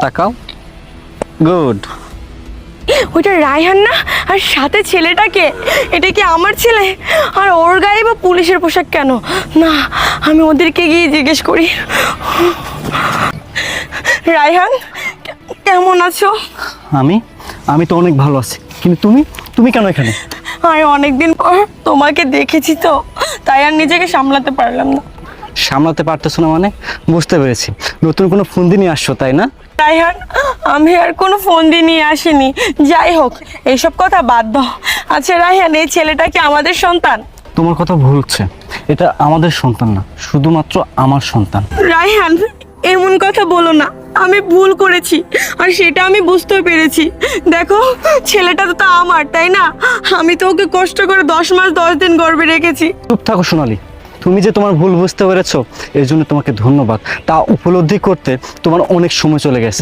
তাকাও। গুড। ওইটা রায়হান না? আর সাথে ছেলেটাকে, এটা কি আমার ছেলে? আর ওর গায়ে বা পুলিশের পোশাক কেন? না, আমি ওদেরকে গিয়ে জিজ্ঞেস করি। রায়হান, কেমন আছো? আমি আমি তো অনেক ভালো আছি, কিন্তু তুমি কেন এখানে? আর অনেকদিন পর তোমাকে দেখেছি তো, তাই আর নিজেকে সামলাতে পারলাম না। সামলাতে পারতেছো না মানে? বুঝতে পেরেছি, নতুন কোনো ফোন দিয়ে নিয়ে আসছো তাই না? রায়হান, আমি আর কোনো ফোন দিয়ে নিয়ে আসিনি। যাই হোক, এইসব কথা বাদ দাও। আচ্ছা রায়হান, এই ছেলেটা কি আমাদের সন্তান? তোমার কথা ভুল হচ্ছে, এটা আমাদের সন্তান না, শুধুমাত্র আমার সন্তান। রায়হান, এমন কথা বলো না। আমি ভুল করেছি, আর সেটা আমি বুঝতেও পেরেছি। দেখো, ছেলেটা তো আমার, তাই না? আমি তো ওকে কষ্ট করে 10 মাস 10 দিন গর্ভে রেখেছি। চুপ থাকো সোনালি, তুমি যে তোমার ভুল বুঝতে পেরেছো এর জন্য তোমাকে ধন্যবাদ। তা উপলব্ধি করতে তোমার অনেক সময় চলে গেছে।